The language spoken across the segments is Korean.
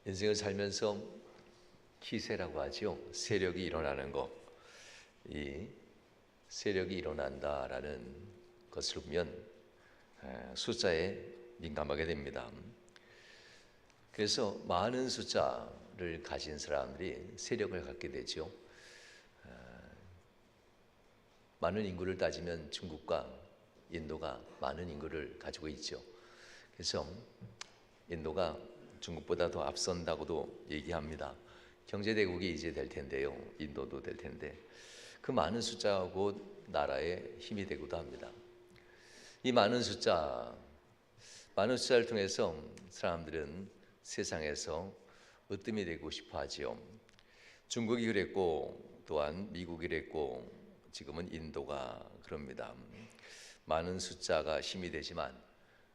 인생을 살면서 기세라고 하죠. 세력이 일어나는 것. 이 세력이 일어난다라는 것을 보면 숫자에 민감하게 됩니다. 그래서 많은 숫자를 가진 사람들이 세력을 갖게 되죠. 많은 인구를 따지면 중국과 인도가 많은 인구를 가지고 있죠. 그래서 인도가 중국보다 더 앞선다고도 얘기합니다. 경제대국이 이제 될 텐데요. 인도도 될 텐데 그 많은 숫자가 곧 나라의 힘이 되기도 합니다. 이 많은 숫자를 통해서 사람들은 세상에서 으뜸이 되고 싶어 하지요. 중국이 그랬고 또한 미국이 그랬고 지금은 인도가 그럽니다. 많은 숫자가 힘이 되지만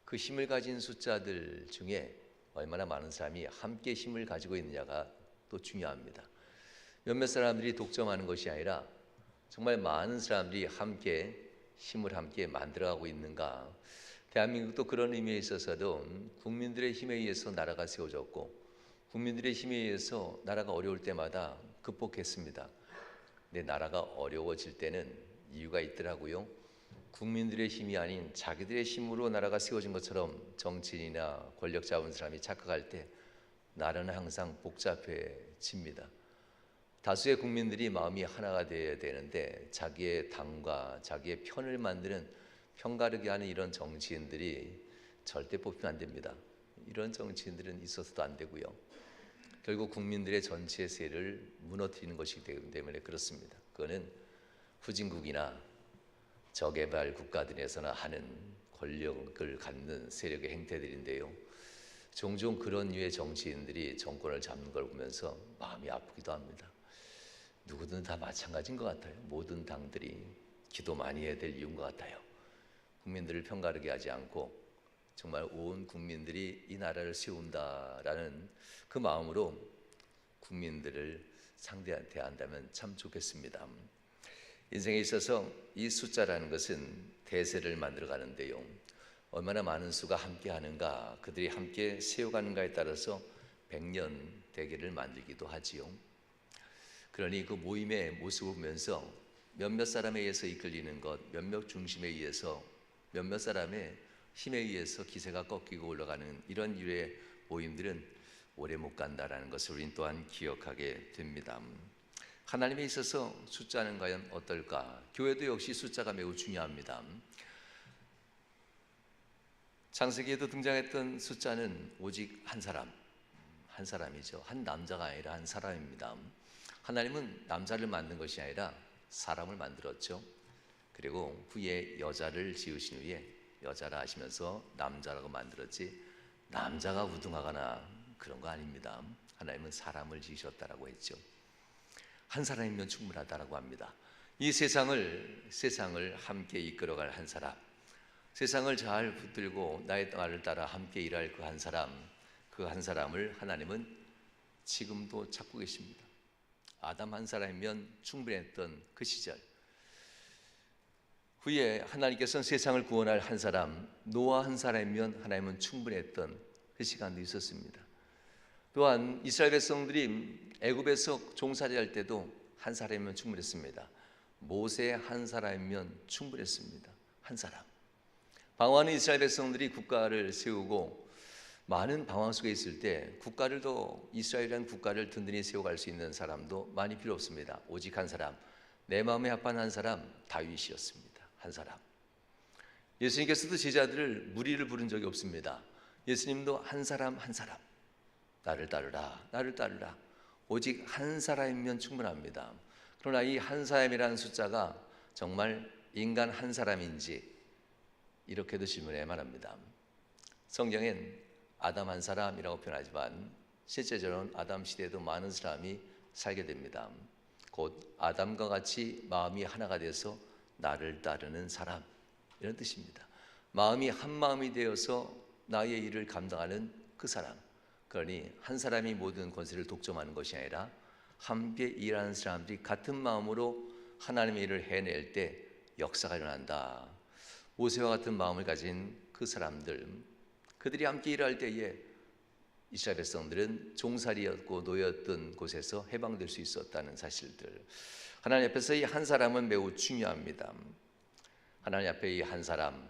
그 힘을 가진 숫자들 중에 얼마나 많은 사람이 함께 힘을 가지고 있느냐가 또 중요합니다. 몇몇 사람들이 독점하는 것이 아니라 정말 많은 사람들이 힘을 함께 만들어가고 있는가. 대한민국도 그런 의미에 있어서도 국민들의 힘에 의해서 나라가 세워졌고 국민들의 힘에 의해서 나라가 어려울 때마다 극복했습니다. 근데 나라가 어려워질 때는 이유가 있더라고요. 국민들의 힘이 아닌 자기들의 힘으로 나라가 세워진 것처럼 정치인이나 권력 잡은 사람이 착각할 때 나라는 항상 복잡해집니다. 다수의 국민들이 마음이 하나가 되어야 되는데 자기의 당과 자기의 편을 만드는 편가르기 하는 이런 정치인들이 절대 뽑히면 안 됩니다. 이런 정치인들은 있어서도 안 되고요. 결국 국민들의 전체 세를 무너뜨리는 것이기 때문에 그렇습니다. 그거는 후진국이나 저개발 국가들에서나 하는 권력을 갖는 세력의 행태들인데요. 종종 그런 류의 정치인들이 정권을 잡는 걸 보면서 마음이 아프기도 합니다. 누구든 다 마찬가지인 것 같아요. 모든 당들이 기도 많이 해야 될 이유인 것 같아요. 국민들을 편가르게 하지 않고 정말 온 국민들이 이 나라를 세운다라는 그 마음으로 국민들을 대한다면 참 좋겠습니다. 인생에 있어서 이 숫자라는 것은 대세를 만들어 가는데요. 얼마나 많은 수가 함께 하는가, 그들이 함께 세워가는가에 따라서 100년 대계를 만들기도 하지요. 그러니 그 모임의 모습을 보면서 몇몇 사람에 의해서 이끌리는 것, 몇몇 중심에 의해서 몇몇 사람의 힘에 의해서 기세가 꺾이고 올라가는 이런 유의 모임들은 오래 못 간다라는 것을 우린 또한 기억하게 됩니다. 하나님에 있어서 숫자는 과연 어떨까? 교회도 역시 숫자가 매우 중요합니다. 창세기에도 등장했던 숫자는 오직 한 사람이죠. 한 남자가 아니라 한 사람입니다. 하나님은 남자를 만든 것이 아니라 사람을 만들었죠. 그리고 후에 여자를 지으신 후에 여자라 하시면서 남자라고 만들었지 남자가 우등하거나 그런 거 아닙니다. 하나님은 사람을 지으셨다라고 했죠. 한 사람이면 충분하다라고 합니다. 이 세상을 함께 이끌어갈 한 사람, 세상을 잘 붙들고 나의 말을 따라 함께 일할 그 한 사람을 하나님은 지금도 찾고 계십니다. 아담 한 사람이면 충분했던 그 시절, 후에 하나님께서는 세상을 구원할 한 사람, 노아 한 사람이면 하나님은 충분했던 그 시간도 있었습니다. 또한 이스라엘 백성들이 애굽에서 종살이할 때도 한 사람이면 충분했습니다. 모세 한 사람이면 충분했습니다. 한 사람. 방황하는 이스라엘 백성들이 국가를 세우고 많은 방황 속에 있을 때 이스라엘이라는 국가를 든든히 세워갈 수 있는 사람도 많이 필요 없습니다. 오직 한 사람, 내 마음에 합한 한 사람, 다윗이었습니다. 한 사람. 예수님께서도 제자들을 무리를 부른 적이 없습니다. 예수님도 한 사람 나를 따르라. 오직 한 사람이면 충분합니다. 그러나 이 한 사람이라는 숫자가 정말 인간 한 사람인지 이렇게도 질문해 말합니다. 성경엔 아담 한 사람이라고 표현하지만 실제적으로는 아담 시대에도 많은 사람이 살게 됩니다. 곧 아담과 같이 마음이 하나가 돼서 나를 따르는 사람, 이런 뜻입니다. 마음이 한 마음이 되어서 나의 일을 감당하는 그 사람. 그러니 한 사람이 모든 권세를 독점하는 것이 아니라 함께 일하는 사람들이 같은 마음으로 하나님의 일을 해낼 때 역사가 일어난다. 모세와 같은 마음을 가진 그 사람들, 그들이 함께 일할 때에 이스라엘 백성들은 종살이였고 노예였던 곳에서 해방될 수 있었다는 사실들. 하나님 앞에서 이 한 사람은 매우 중요합니다. 하나님 앞에 이 한 사람,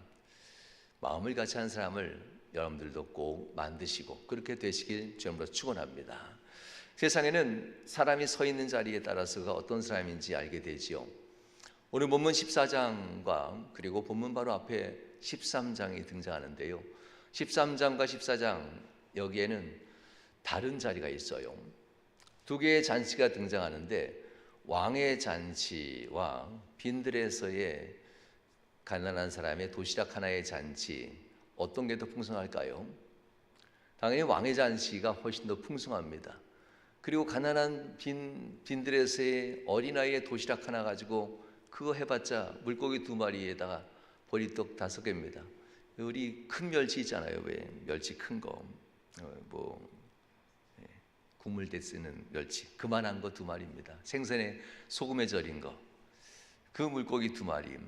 마음을 같이 한 사람을 여러분들도 꼭 만드시고 그렇게 되시길 주님으로 축원합니다. 세상에는 사람이 서 있는 자리에 따라서가 어떤 사람인지 알게 되지요. 오늘 본문 14장과 그리고 본문 바로 앞에 13장이 등장하는데요. 13장과 14장 여기에는 다른 자리가 있어요. 두 개의 잔치가 등장하는데 왕의 잔치와 빈들에서의 가난한 사람의 도시락 하나의 잔치, 어떤 게 더 풍성할까요? 당연히 왕의 잔치가 훨씬 더 풍성합니다. 그리고 가난한 빈들에서의 어린아이의 도시락 하나 가지고 그거 해봤자 물고기 2마리에다가 보리떡 5개입니다. 우리 큰 멸치 있잖아요. 왜 멸치 큰 거, 국물 대 쓰는 멸치 그만한 거 2마리입니다. 생선에 소금에 절인 거, 그 물고기 2마리,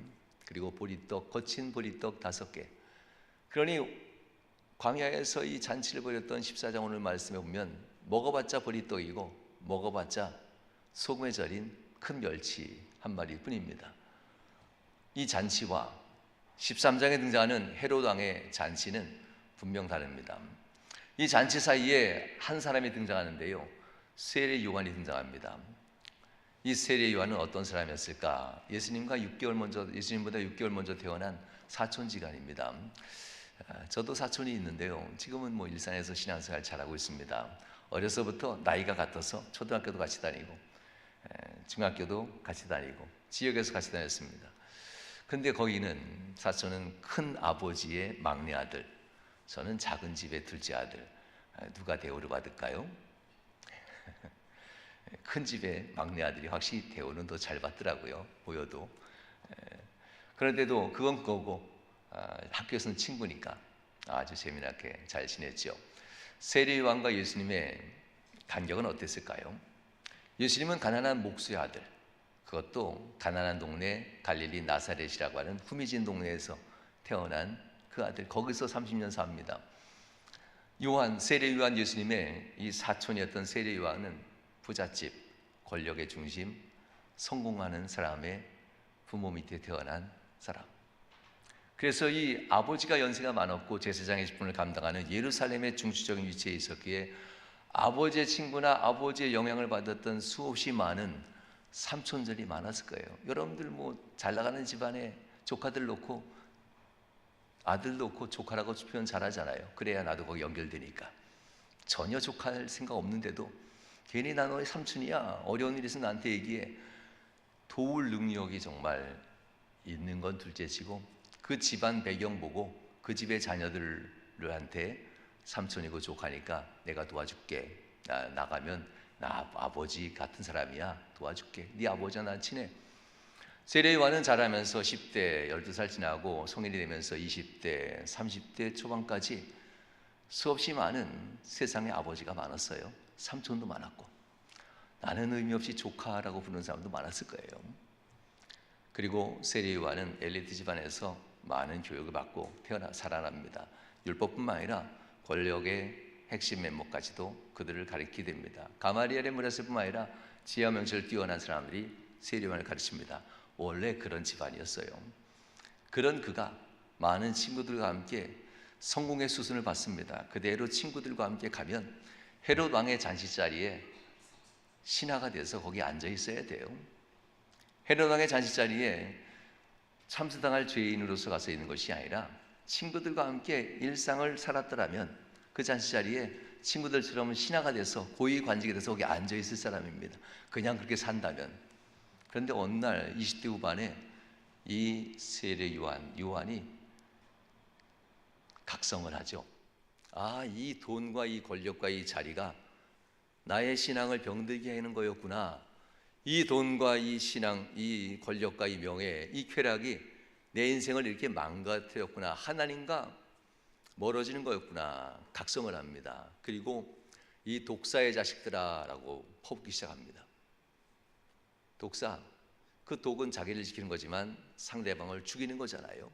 그리고 보리떡, 거친 보리떡 5개. 그러니 광야에서 이 잔치를 벌였던 14장 오늘 말씀에 보면 먹어봤자 보리떡이고 먹어봤자 소금에 절인 큰 멸치 1마리 뿐입니다. 이 잔치와 13장에 등장하는 헤롯 왕의 잔치는 분명 다릅니다. 이 잔치 사이에 한 사람이 등장하는데요, 세례 요한이 등장합니다. 이 세례 요한은 어떤 사람이었을까? 예수님보다 6개월 먼저 태어난 사촌지간입니다. 저도 사촌이 있는데요, 지금은 일산에서 신앙생활 잘하고 있습니다. 어려서부터 나이가 같아서 초등학교도 같이 다니고 중학교도 같이 다니고 지역에서 같이 다녔습니다. 근데 거기는 사촌은 큰 아버지의 막내 아들, 저는 작은 집의 둘째 아들. 누가 대우를 받을까요? 큰 집의 막내 아들이 확실히 대우는 더 잘 받더라고요, 보여도. 그런데도 그건 그거고 학교에서는 친구니까 아주 재미나게 잘 지냈죠. 세례요한과 예수님의 간격은 어땠을까요? 예수님은 가난한 목수의 아들, 그것도 가난한 동네 갈릴리 나사렛이라고 하는 후미진 동네에서 태어난 그 아들, 거기서 30년 삽니다. 세례 요한 예수님의 이 사촌이었던 세례 요한은 부잣집, 권력의 중심, 성공하는 사람의 부모 밑에 태어난 사람. 그래서 이 아버지가 연세가 많았고 제사장의 직분을 감당하는 예루살렘의 중추적인 위치에 있었기에 아버지의 친구나 아버지의 영향을 받았던 수없이 많은 삼촌들이 많았을 거예요. 여러분들 잘 나가는 집안에 조카들 놓고 아들 놓고 조카라고 표현 잘하잖아요. 그래야 나도 거기 연결되니까. 전혀 조카할 생각 없는데도 괜히 나 너의 삼촌이야, 어려운 일 있으면 나한테 얘기해, 도울 능력이 정말 있는 건 둘째치고 그 집안 배경 보고 그 집의 자녀들한테 삼촌이고 조카니까 내가 도와줄게, 나가면 나 아버지 같은 사람이야, 도와줄게, 네 아버지와 난 친해. 세례 요한은 자라면서 10대 12살 지나고 성인이 되면서 20대 30대 초반까지 수없이 많은 세상에 아버지가 많았어요. 삼촌도 많았고 나는 의미 없이 조카라고 부르는 사람도 많았을 거예요. 그리고 세례 요한은 엘리트 집안에서 많은 교육을 받고 살아납니다. 율법뿐만 아니라 권력의 핵심 면목까지도 그들을 가르치게 됩니다. 가마리엘의 문화에서뿐만 아니라 지혜와 명철을 뛰어난 사람들이 세례 요한을 가르칩니다. 원래 그런 집안이었어요. 그런 그가 많은 친구들과 함께 성공의 수순을 받습니다. 그대로 친구들과 함께 가면 헤롯 왕의 잔치 자리에 신하가 돼서 거기 앉아 있어야 돼요. 헤롯 왕의 잔치 자리에 참수당할 죄인으로서 가서 있는 것이 아니라 친구들과 함께 일상을 살았더라면 그 잔치 자리에 친구들처럼 신하가 돼서 고위 관직이 돼서 거기 앉아 있을 사람입니다. 그냥 그렇게 산다면. 그런데 어느 날 20대 후반에 이 세례 요한이 각성을 하죠. 이 돈과 이 권력과 이 자리가 나의 신앙을 병들게 하는 거였구나. 이 돈과 이 신앙, 이 권력과 이 명예, 이 쾌락이 내 인생을 이렇게 망가뜨렸구나. 하나님과 멀어지는 거였구나. 각성을 합니다. 그리고 이 독사의 자식들아 라고 퍼붓기 시작합니다. 독사, 그 독은 자기를 지키는 거지만 상대방을 죽이는 거잖아요.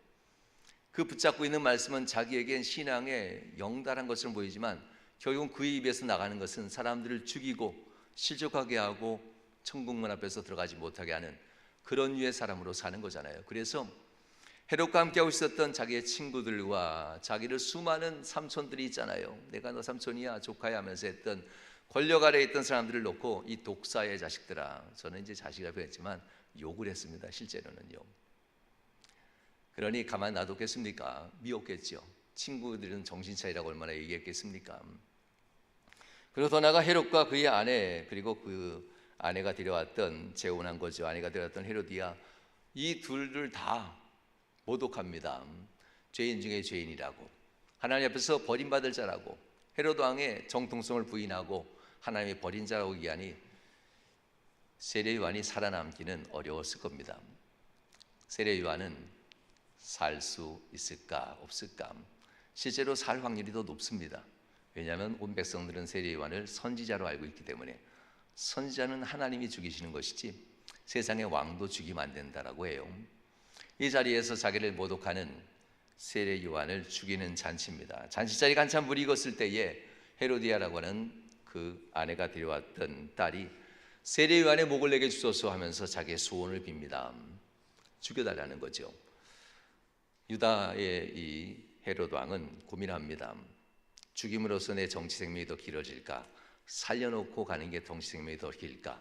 그 붙잡고 있는 말씀은 자기에겐 신앙에 영달한 것처럼 보이지만 결국은 그의 입에서 나가는 것은 사람들을 죽이고 실족하게 하고 천국문 앞에서 들어가지 못하게 하는 그런 류의 사람으로 사는 거잖아요. 그래서 헤롯과 함께하고 있었던 자기의 친구들과 자기를 수많은 삼촌들이 있잖아요. 내가 너 삼촌이야 조카야 하면서 했던 권력 아래에 있던 사람들을 놓고 이 독사의 자식들아, 저는 이제 자식이라 표현했지만 욕을 했습니다. 실제로는요. 그러니 가만 놔뒀겠습니까? 미웠겠죠. 친구들은 정신 차리라고 얼마나 얘기했겠습니까? 그리고 더 나아가 헤롯과 그의 아내, 그리고 그 아내가 데려왔던, 재혼한 거죠. 아내가 데려왔던 헤로디아, 이 둘을 다 모독합니다. 죄인 중에 죄인이라고, 하나님 앞에서 버림받을 자라고, 헤롯 왕의 정통성을 부인하고 하나님의 버린 자라고 얘기하니 세례 요한이 살아남기는 어려웠을 겁니다. 세례 요한은 살 수 있을까 없을까? 실제로 살 확률이 더 높습니다. 왜냐하면 온 백성들은 세례 요한을 선지자로 알고 있기 때문에, 선지자는 하나님이 죽이시는 것이지 세상의 왕도 죽이면 안 된다라고 해요. 이 자리에서 자기를 모독하는 세례 요한을 죽이는 잔치입니다. 잔치 자리가 한참 물이 익었을 때에 헤로디아라고 하는 그 아내가 데려왔던 딸이 세례 요한의 목을 내게 주소서 하면서 자기의 소원을 빕니다. 죽여달라는 거죠. 유다의 이 헤롯 왕은 고민합니다. 죽임으로써 내 정치 생명이 더 길어질까? 살려놓고 가는 게 정치 생명이 더 길까?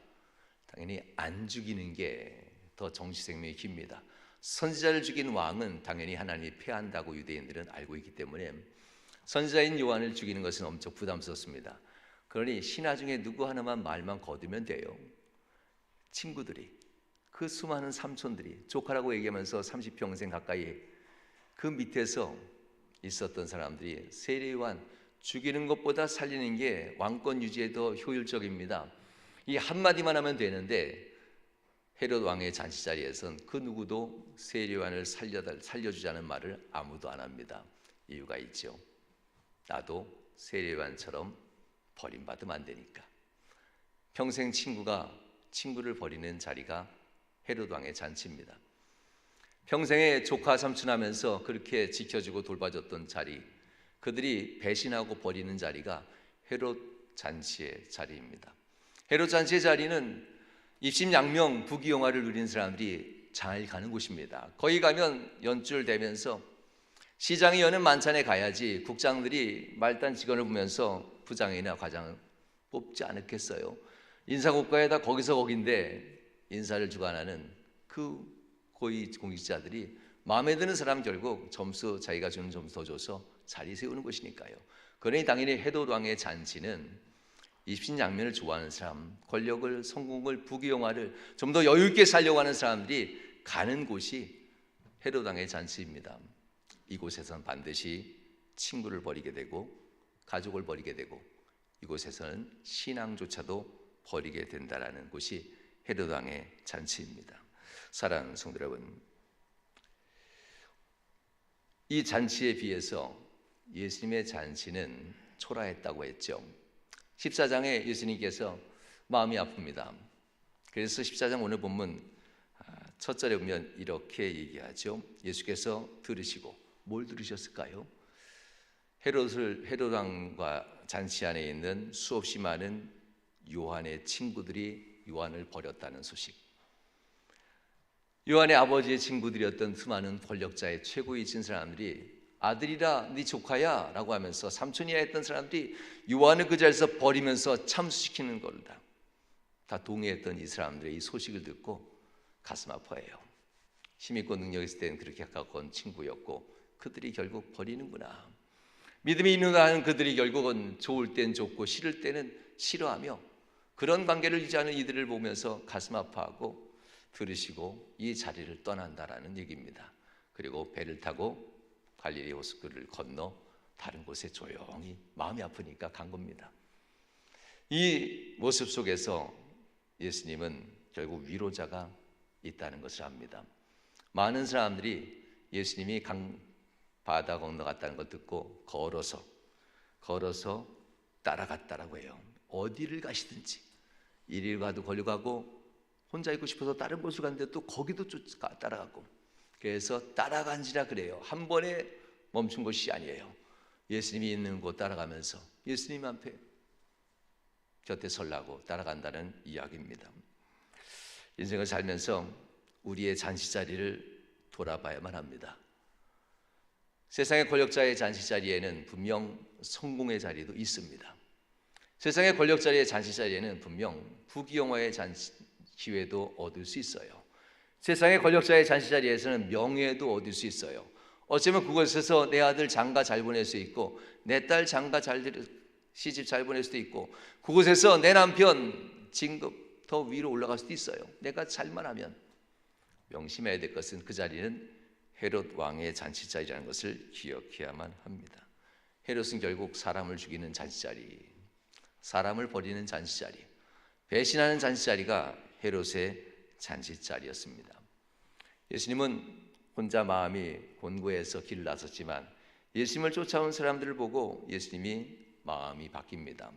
당연히 안 죽이는 게 더 정치 생명이 깁니다. 선지자를 죽인 왕은 당연히 하나님이 패한다고 유대인들은 알고 있기 때문에 선지자인 요한을 죽이는 것은 엄청 부담스럽습니다. 그러니 신하 중에 누구 하나만 말만 거두면 돼요. 친구들이, 그 수많은 삼촌들이 조카라고 얘기하면서 30평생 가까이 그 밑에서 있었던 사람들이 세례 요한 죽이는 것보다 살리는 게 왕권 유지에 더 효율적입니다. 이 한마디만 하면 되는데 헤롯 왕의 잔치 자리에선 그 누구도 세례 요한을 살려주자는 말을 아무도 안 합니다. 이유가 있죠. 나도 세례 요한처럼 버림받으면 안 되니까. 평생 친구가 친구를 버리는 자리가 헤롯 왕의 잔치입니다. 평생에 조카 삼촌하면서 그렇게 지켜주고 돌봐줬던 자리, 그들이 배신하고 버리는 자리가 헤롯 잔치의 자리입니다. 헤롯 잔치의 자리는 입심양명 부귀영화를 누리는 사람들이 잘 가는 곳입니다. 거기 가면 연줄되면서 시장이 여는 만찬에 가야지 국장들이 말단 직원을 보면서 부장이나 과장을 뽑지 않았겠어요. 인사고과에다 거기서 거긴데 인사를 주관하는 그 고위 공직자들이 마음에 드는 사람 결국 점수, 자기가 주는 점수 더 줘서 자리 세우는 것이니까요. 그러니 당연히 헤롯 왕의 잔치는 입신양면을 좋아하는 사람, 권력을, 성공을, 부귀영화를 좀 더 여유 있게 살려고 하는 사람들이 가는 곳이 헤롯 왕의 잔치입니다. 이곳에서는 반드시 친구를 버리게 되고 가족을 버리게 되고 이곳에서는 신앙조차도 버리게 된다라는 곳이 헤롯 왕의 잔치입니다. 사랑하는 성도 여러분, 이 잔치에 비해서 예수님의 잔치는 초라했다고 했죠. 14장에 예수님께서 마음이 아픕니다. 그래서 14장 오늘 본문 첫 절에 보면 이렇게 얘기하죠. 예수께서 들으시고, 뭘 들으셨을까요? 헤롯 왕과 잔치 안에 있는 수없이 많은 요한의 친구들이 요한을 버렸다는 소식. 요한의 아버지의 친구들이었던 수많은 권력자의 최고위층 사람들이 아들이라 네 조카야 라고 하면서 삼촌이야 했던 사람들이 요한을 그 자리에서 버리면서 참수시키는 걸 다 동의했던 이 사람들의 이 소식을 듣고 가슴 아파해요. 힘있고 능력 있을 때는 그렇게 가까운 친구였고 그들이 결국 버리는구나. 믿음이 있는가 하는 그들이 결국은 좋을 땐 좋고 싫을 때는 싫어하며 그런 관계를 유지하는 이들을 보면서 가슴 아파하고 들으시고 이 자리를 떠난다라는 얘기입니다. 그리고 배를 타고 갈릴리 호수길을 건너 다른 곳에 조용히 마음이 아프니까 간 겁니다. 이 모습 속에서 예수님은 결국 위로자가 있다는 것을 압니다. 많은 사람들이 예수님이 바다 건너갔다는 걸 듣고 걸어서 따라갔다라고 해요. 어디를 가시든지 이리 가도 걸려 가고 혼자 있고 싶어서 다른 곳을 갔는데 또 거기도 따라가고, 그래서 따라간지라 그래요. 한 번에 멈춘 것이 아니에요. 예수님이 있는 곳 따라가면서 예수님 앞에 곁에 서려고 따라간다는 이야기입니다. 인생을 살면서 우리의 잔치자리를 돌아봐야만 합니다. 세상의 권력자의 잔치자리에는 분명 성공의 자리도 있습니다. 세상의 권력자의 잔치자리에는 분명 부귀영화의 기회도 얻을 수 있어요. 세상의 권력자의 잔치자리에서는 명예도 얻을 수 있어요. 어쩌면 그곳에서 내 아들 장가 잘 보낼 수 있고 내 딸 장가 시집 잘 보낼 수도 있고 그곳에서 내 남편 진급 더 위로 올라갈 수도 있어요. 내가 잘만 하면. 명심해야 될 것은 그 자리는 헤롯 왕의 잔치자리라는 것을 기억해야만 합니다. 헤롯은 결국 사람을 죽이는 잔치자리, 사람을 버리는 잔치자리, 배신하는 잔치자리가 헤롯의 잔치자리였습니다. 예수님은 혼자 마음이 곤고해서 길을 나섰지만 예수님을 쫓아온 사람들을 보고 예수님이 마음이 바뀝니다.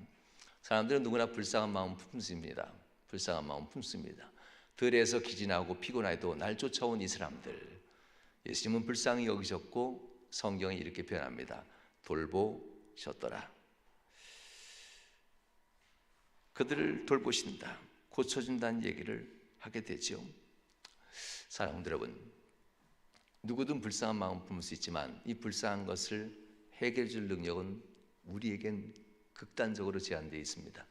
사람들은 누구나 불쌍한 마음 품습니다. 불쌍한 마음 품습니다. 들에서 기진하고 피곤해도 날 쫓아온 이 사람들, 예수님은 불쌍히 여기셨고 성경이 이렇게 표현합니다. 돌보셨더라. 그들을 돌보신다, 고쳐준다는 얘기를 하게 되죠. 사랑하는 여러분, 누구든 불쌍한 마음 품을 수 있지만 이 불쌍한 것을 해결해 줄 능력은 우리에겐 극단적으로 제한되어 있습니다.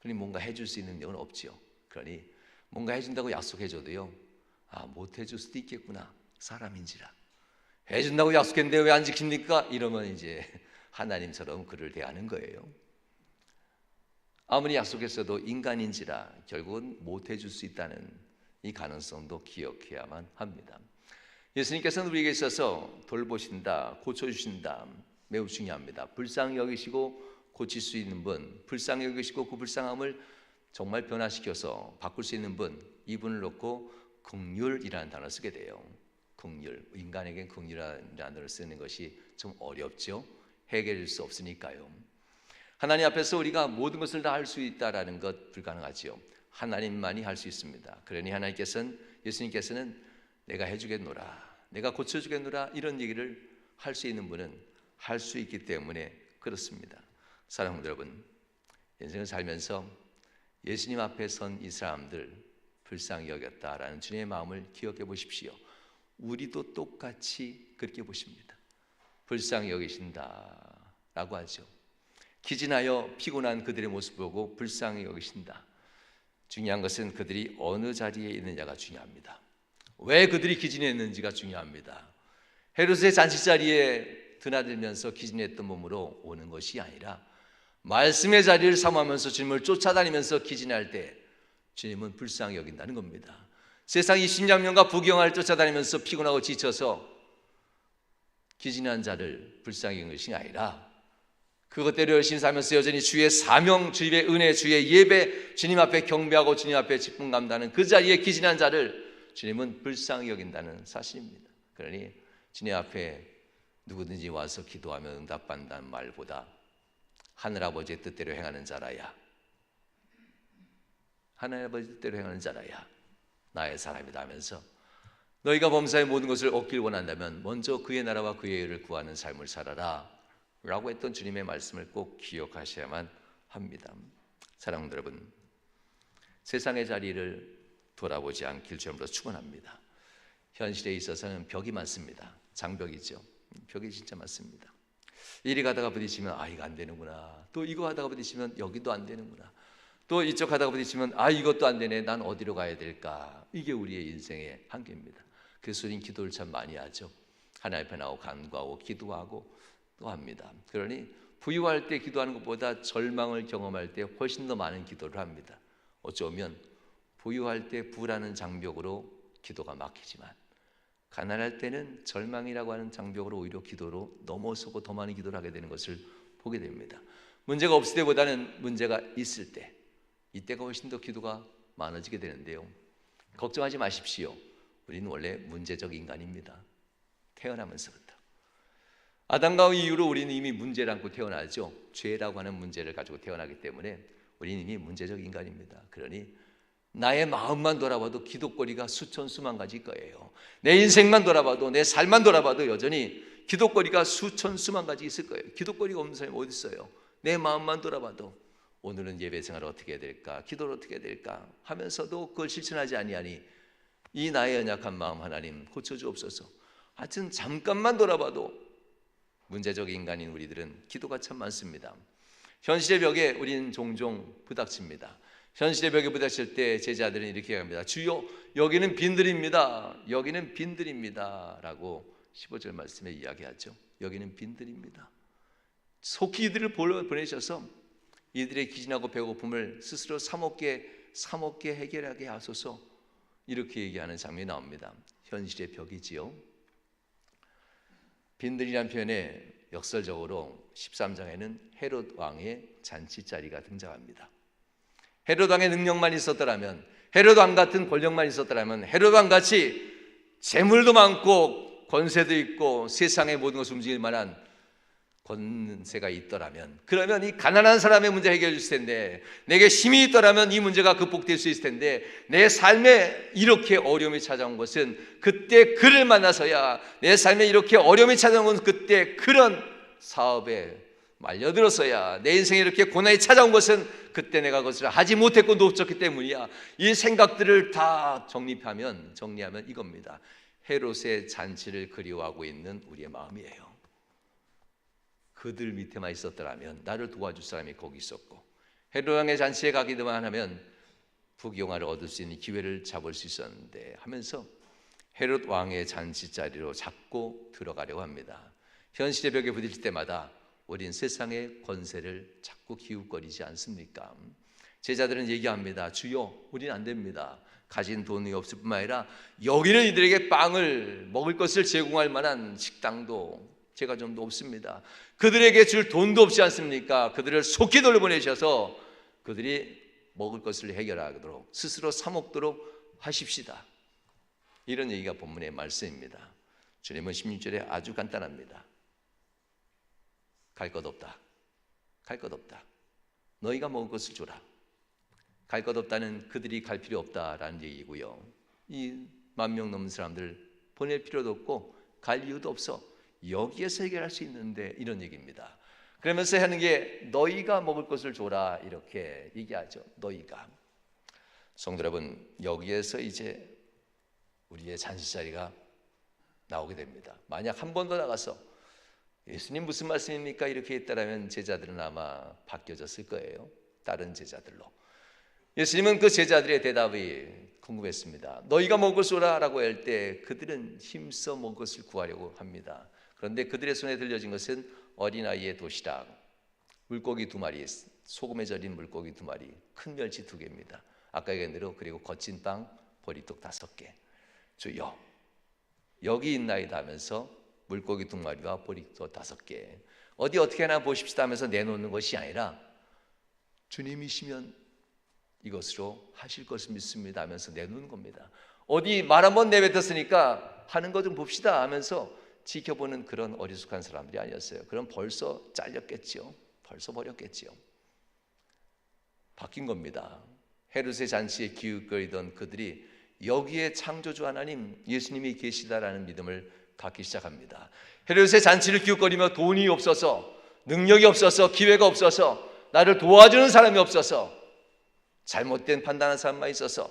그러니 뭔가 해줄 수 있는 능력은 없지요. 그러니 뭔가 해준다고 약속해줘도요, 못 해줄 수도 있겠구나, 사람인지라. 해준다고 약속했는데 왜 안 지킵니까? 이러면 이제 하나님처럼 그를 대하는 거예요. 아무리 약속했어도 인간인지라 결국은 못 해줄 수 있다는 이 가능성도 기억해야만 합니다. 예수님께서는 우리에게 있어서 돌보신다, 고쳐주신다, 매우 중요합니다. 불쌍히 여기시고 고칠 수 있는 분, 불쌍히 여기시고 그 불쌍함을 정말 변화시켜서 바꿀 수 있는 분, 이분을 놓고 긍휼이라는 단어를 쓰게 돼요. 긍휼, 인간에겐 긍휼이라는 단어를 쓰는 것이 좀 어렵죠. 해결할 수 없으니까요. 하나님 앞에서 우리가 모든 것을 다 할 수 있다라는 것 불가능하지요. 하나님만이 할 수 있습니다. 그러니 예수님께서는 내가 해주겠노라, 내가 고쳐주겠노라, 이런 얘기를 할 수 있는 분은 할 수 있기 때문에 그렇습니다. 사랑하는 여러분, 인생을 살면서 예수님 앞에 선 이 사람들 불쌍히 여겼다라는 주님의 마음을 기억해 보십시오. 우리도 똑같이 그렇게 보십니다. 불쌍히 여기신다라고 하죠. 기진하여 피곤한 그들의 모습 보고 불쌍히 여기신다. 중요한 것은 그들이 어느 자리에 있느냐가 중요합니다. 왜 그들이 기진했는지가 중요합니다. 헤롯의 잔치자리에 드나들면서 기진했던 몸으로 오는 것이 아니라 말씀의 자리를 삼으면서 주님을 쫓아다니면서 기진할 때 주님은 불쌍히 여긴다는 겁니다. 세상 20년간과 부경을 쫓아다니면서 피곤하고 지쳐서 기진한 자를 불쌍히 여긴 것이 아니라 그것대로 열심히 살면서 여전히 주의 사명, 주의 은혜, 주의 예배, 주님 앞에 경배하고 주님 앞에 직분 감당하는 그 자리에 기진한 자를 주님은 불쌍히 여긴다는 사실입니다. 그러니 주님 앞에 누구든지 와서 기도하면 응답받는다는 말보다 하늘아버지의 뜻대로 행하는 자라야, 하늘아버지 뜻대로 행하는 자라야 나의 사람이다 하면서 너희가 범사의 모든 것을 얻길 원한다면 먼저 그의 나라와 그의 의를 구하는 삶을 살아라 라고 했던 주님의 말씀을 꼭 기억하셔야만 합니다. 사랑하는 여러분, 세상의 자리를 돌아보지 않길 주님으로 축원합니다. 현실에 있어서는 벽이 많습니다. 장벽이죠. 벽이 진짜 많습니다. 이리 가다가 부딪히면 이거 안 되는구나, 또 이거 하다가 부딪히면 여기도 안 되는구나, 또 이쪽 하다가 부딪히면 이것도 안 되네, 난 어디로 가야 될까. 이게 우리의 인생의 한계입니다. 그래서 우리는 기도를 참 많이 하죠. 하나님 앞에 나오고 간구하고 기도하고 또 합니다. 그러니 부유할 때 기도하는 것보다 절망을 경험할 때 훨씬 더 많은 기도를 합니다. 어쩌면 부유할 때 부라는 장벽으로 기도가 막히지만 가난할 때는 절망이라고 하는 장벽으로 오히려 기도로 넘어서고 더 많은 기도를 하게 되는 것을 보게 됩니다. 문제가 없을 때보다는 문제가 있을 때, 이때가 훨씬 더 기도가 많아지게 되는데요. 걱정하지 마십시오. 우리는 원래 문제적 인간입니다. 태어나면서부터. 아담과 하와 이후로 우리는 이미 문제를 안고 태어나죠. 죄라고 하는 문제를 가지고 태어나기 때문에 우리는 이미 문제적 인간입니다. 그러니 나의 마음만 돌아봐도 기도거리가 수천 수만 가지일 거예요. 내 인생만 돌아봐도, 내 삶만 돌아봐도 여전히 기도거리가 수천 수만 가지 있을 거예요. 기도거리가 없는 사람이 어디 있어요? 내 마음만 돌아봐도 오늘은 예배 생활을 어떻게 해야 될까, 기도를 어떻게 해야 될까 하면서도 그걸 실천하지 아니하니 이 나의 연약한 마음 하나님 고쳐주옵소서. 하여튼 잠깐만 돌아봐도 문제적 인간인 우리들은 기도가 참 많습니다. 현실의 벽에 우리는 종종 부닥칩니다. 현실의 벽에 부닥칠 때 제자들은 이렇게 합니다. 주여, 여기는 빈들입니다. 여기는 빈들입니다 라고 15절 말씀에 이야기하죠. 여기는 빈들입니다. 속히 이들을 보내셔서 이들의 기진하고 배고픔을 스스로 사먹게 해결하게 하소서, 이렇게 얘기하는 장면이 나옵니다. 현실의 벽이지요. 빈들이라는 표현에 역설적으로 13장에는 헤롯 왕의 잔치자리가 등장합니다. 헤롯 왕의 능력만 있었더라면, 헤롯 왕 같은 권력만 있었더라면, 헤롯 왕 같이 재물도 많고 권세도 있고 세상의 모든 것을 움직일 만한 권세가 있더라면, 그러면 이 가난한 사람의 문제 해결해 줄 텐데, 내게 힘이 있더라면 이 문제가 극복될 수 있을 텐데, 내 삶에 이렇게 어려움이 찾아온 것은 그때 그를 만나서야, 내 삶에 이렇게 어려움이 찾아온 것은 그때 그런 사업에 말려들어서야, 내 인생에 이렇게 고난이 찾아온 것은 그때 내가 그것을 하지 못했고 놓쳤기 때문이야. 이 생각들을 다 정리하면 이겁니다. 헤롯의 잔치를 그리워하고 있는 우리의 마음이에요. 그들 밑에만 있었더라면 나를 도와줄 사람이 거기 있었고, 헤롯 왕의 잔치에 가기만 하면 부귀영화를 얻을 수 있는 기회를 잡을 수 있었는데 하면서 헤롯 왕의 잔치 자리로 자꾸 들어가려고 합니다. 현실의 벽에 부딪힐 때마다 우린 세상의 권세를 자꾸 기웃거리지 않습니까? 제자들은 얘기합니다. 주여, 우린 안 됩니다. 가진 돈이 없을 뿐만 아니라 여기는 이들에게 빵을 먹을 것을 제공할 만한 식당도 제과점도 없습니다. 그들에게 줄 돈도 없지 않습니까? 그들을 속히 돌려보내셔서 그들이 먹을 것을 해결하도록, 스스로 사 먹도록 하십시다. 이런 얘기가 본문의 말씀입니다. 주님은 16절에 아주 간단합니다. 갈 것 없다. 갈 것 없다. 너희가 먹을 것을 줘라. 갈 것 없다는 그들이 갈 필요 없다라는 얘기고요. 이 10,000명 넘는 사람들 보낼 필요도 없고 갈 이유도 없어. 여기에서 해결할 수 있는데, 이런 얘기입니다. 그러면서 하는 게 너희가 먹을 것을 줘라, 이렇게 얘기하죠. 너희가. 성도 여러분, 여기에서 이제 우리의 잔치자리가 나오게 됩니다. 만약 한 번 더 나가서 예수님 무슨 말씀입니까? 이렇게 했다라면 제자들은 아마 바뀌어졌을 거예요. 다른 제자들로. 예수님은 그 제자들의 대답이 궁금했습니다. 너희가 먹을 것을 오라 라고 할 때 그들은 힘써 먹을 것을 구하려고 합니다. 그런데 그들의 손에 들려진 것은 어린아이의 도시락, 물고기 2마리, 소금에 절인 물고기 2마리, 큰 멸치 2개입니다. 아까 얘기한 대로, 그리고 거친 빵 보리떡 5개. 주여, 여기 있나이다 하면서 물고기 2마리와 보리떡 5개, 어디 어떻게 하나 보십시다 하면서 내놓는 것이 아니라, 주님이시면 이것으로 하실 것을 믿습니다 하면서 내놓는 겁니다. 어디 말 한번 내뱉었으니까 하는 거 좀 봅시다 하면서 지켜보는 그런 어리숙한 사람들이 아니었어요. 그럼 벌써 잘렸겠죠. 벌써 버렸겠죠. 바뀐 겁니다. 헤롯의 잔치에 기웃거리던 그들이 여기에 창조주 하나님, 예수님이 계시다라는 믿음을 갖기 시작합니다. 헤롯의 잔치를 기웃거리며 돈이 없어서, 능력이 없어서, 기회가 없어서, 나를 도와주는 사람이 없어서, 잘못된 판단하는 사람만 있어서,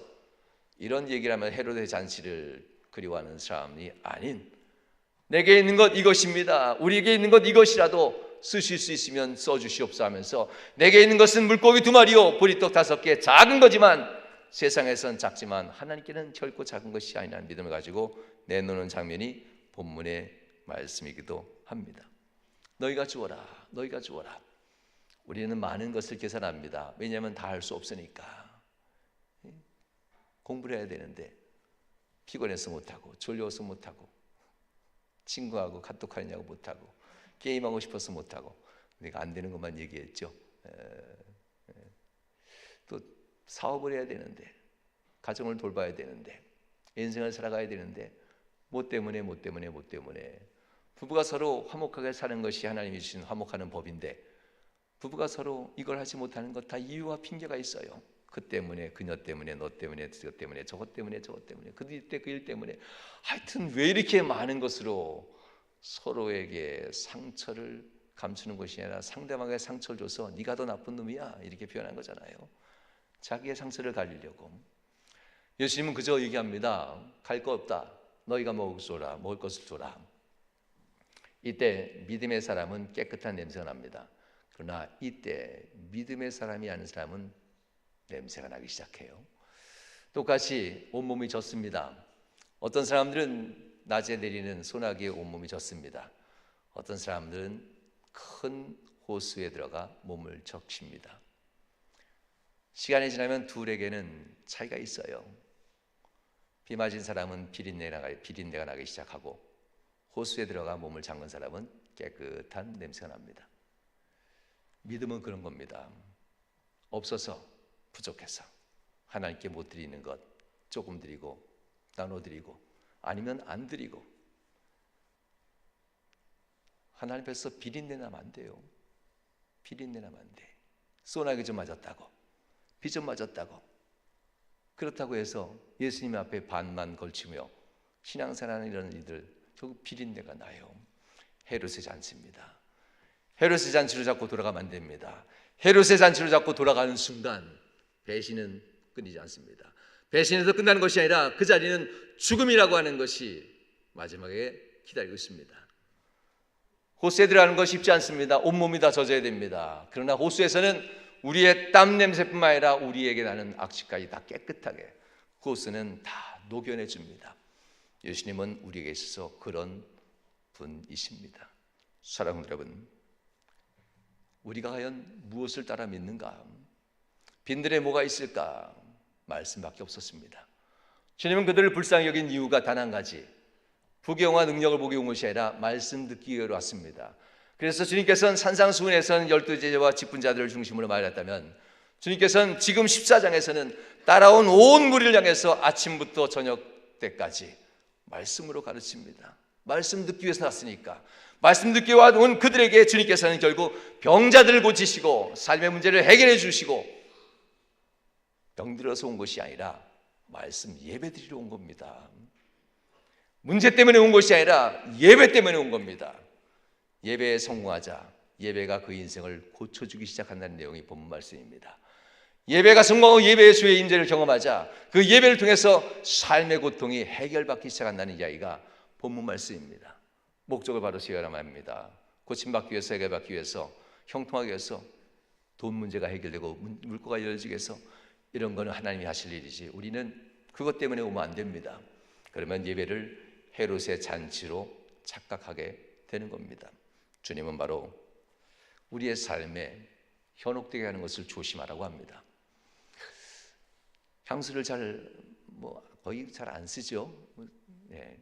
이런 얘기를 하면 헤롯의 잔치를 그리워하는 사람이 아닌, 내게 있는 것 이것입니다. 우리에게 있는 것 이것이라도 쓰실 수 있으면 써주시옵소서 하면서, 내게 있는 것은 물고기 2마리요 보리떡 5개, 작은 거지만 세상에선 작지만 하나님께는 결코 작은 것이 아니라는 믿음을 가지고 내놓는 장면이 본문의 말씀이기도 합니다. 너희가 주어라, 너희가 주어라. 우리는 많은 것을 계산합니다. 왜냐하면 다 할 수 없으니까. 공부를 해야 되는데 피곤해서 못하고, 졸려서 못하고, 친구하고 카톡하느냐고 못하고, 게임하고 싶어서 못하고, 내가 안 되는 것만 얘기했죠. 또 사업을 해야 되는데, 가정을 돌봐야 되는데, 인생을 살아가야 되는데, 뭐 때문에 부부가 서로 화목하게 사는 것이 하나님이 주신 화목하는 법인데, 부부가 서로 이걸 하지 못하는 것 다 이유와 핑계가 있어요. 그 때문에, 그녀 때문에, 너 때문에, 저 때문에, 저것 때문에, 저것 때문에, 그 일 때문에, 하여튼 왜 이렇게 많은 것으로 서로에게 상처를 감추는 것이 아니라 상대방에게 상처를 줘서 네가 더 나쁜 놈이야 이렇게 표현한 거잖아요. 자기의 상처를 가리려고. 예수님은 그저 얘기합니다. 갈 거 없다. 너희가 먹을 것을 줘라. 이때 믿음의 사람은 깨끗한 냄새가 납니다. 그러나 이때 믿음의 사람이 아닌 사람은 냄새가 나기 시작해요. 똑같이 온몸이 젖습니다. 어떤 사람들은 낮에 내리는 소나기에 온몸이 젖습니다. 어떤 사람들은 큰 호수에 들어가 몸을 적십니다. 시간이 지나면 둘에게는 차이가 있어요. 비 맞은 사람은 비린내가 나기 시작하고 호수에 들어가 몸을 잠근 사람은 깨끗한 냄새가 납니다. 믿음은 그런 겁니다. 없어서, 부족해서 하나님께 못 드리는 것 조금 드리고 나눠드리고 아니면 안 드리고 하나님 앞에서 비린내 나면 안 돼요. 비린내 나면 안 돼. 소나기 좀 맞았다고, 비 좀 맞았다고, 그렇다고 해서 예수님 앞에 반만 걸치며 신앙생활하는 이런 일들 결국 비린내가 나요. 헤롯의 잔치입니다. 헤롯의 잔치로 자꾸 돌아가면 안 됩니다. 헤롯의 잔치로 자꾸 돌아가는 순간 배신은 끊이지 않습니다. 배신에서 끝나는 것이 아니라 그 자리는 죽음이라고 하는 것이 마지막에 기다리고 있습니다. 호수에 들어가는 것이 쉽지 않습니다. 온몸이 다 젖어야 됩니다. 그러나 호수에서는 우리의 땀 냄새뿐만 아니라 우리에게 나는 악취까지 다 깨끗하게 호수는 다 녹여내 줍니다. 예수님은 우리에게 있어서 그런 분이십니다. 사랑하는 여러분, 우리가 과연 무엇을 따라 믿는가? 빈들에 뭐가 있을까? 말씀밖에 없었습니다. 주님은 그들을 불쌍히 여긴 이유가 단 한 가지, 부경과 능력을 보기 온 것이 아니라 말씀 듣기 위해 왔습니다. 그래서 주님께서는 산상수훈에서는 12제자와 직분자들을 중심으로 말했다면 주님께서는 지금 14장에서는 따라온 온 무리를 향해서 아침부터 저녁 때까지 말씀으로 가르칩니다. 말씀 듣기 위해서 왔으니까. 말씀 듣기 위해 온 그들에게 주님께서는 결국 병자들을 고치시고 삶의 문제를 해결해 주시고 병들어서 온 것이 아니라 말씀 예배 드리러 온 겁니다. 문제 때문에 온 것이 아니라 예배 때문에 온 겁니다. 예배에 성공하자 예배가 그 인생을 고쳐주기 시작한다는 내용이 본문 말씀입니다. 예배가 성공하고 예배의 주의 임재를 경험하자 그 예배를 통해서 삶의 고통이 해결받기 시작한다는 이야기가 본문 말씀입니다. 목적을 바로 세워야 합니다. 고침받기 위해서, 해결받기 위해서, 형통하기 위해서, 돈 문제가 해결되고 물꼬가 열어지기 위해서, 이런 거는 하나님이 하실 일이지 우리는 그것 때문에 오면 안 됩니다. 그러면 예배를 헤롯의 잔치로 착각하게 되는 겁니다. 주님은 바로 우리의 삶에 현혹되게 하는 것을 조심하라고 합니다. 향수를 거의 잘 안 쓰죠. 네,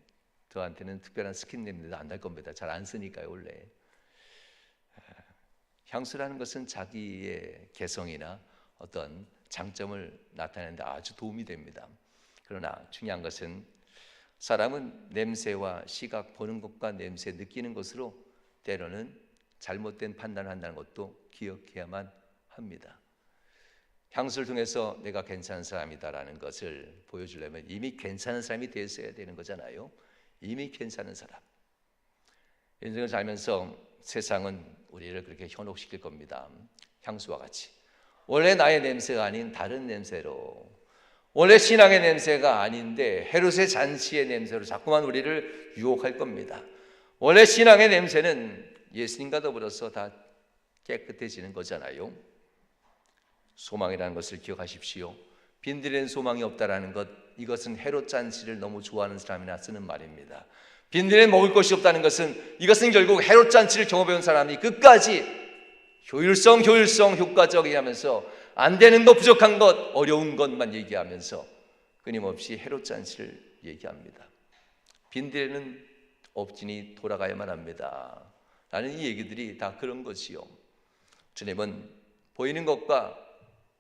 저한테는 특별한 스킨냄새도 안 날 겁니다. 잘 안 쓰니까요, 원래. 향수라는 것은 자기의 개성이나 어떤 장점을 나타내는 데 아주 도움이 됩니다. 그러나 중요한 것은 사람은 냄새와 시각, 보는 것과 냄새, 느끼는 것으로 때로는 잘못된 판단을 한다는 것도 기억해야만 합니다. 향수를 통해서 내가 괜찮은 사람이다라는 것을 보여주려면 이미 괜찮은 사람이 되어야 되는 거잖아요. 이미 괜찮은 사람. 인생을 살면서 세상은 우리를 그렇게 현혹시킬 겁니다. 향수와 같이. 원래 나의 냄새가 아닌 다른 냄새로, 원래 신앙의 냄새가 아닌데 헤롯의 잔치의 냄새로 자꾸만 우리를 유혹할 겁니다. 원래 신앙의 냄새는 예수님과 더불어서 다 깨끗해지는 거잖아요. 소망이라는 것을 기억하십시오. 빈들에는 소망이 없다라는 것, 이것은 헤롯 잔치를 너무 좋아하는 사람이나 쓰는 말입니다. 빈들에 먹을 것이 없다는 것은 이것은 결국 헤롯 잔치를 경험해온 사람이 끝까지 효율성, 효과적이라면서 안 되는 것, 부족한 것, 어려운 것만 얘기하면서 끊임없이 헤롯 잔치를 얘기합니다. 빈들에는 없지니 돌아가야만 합니다 라는 이 얘기들이 다 그런 것이요. 주님은 보이는 것과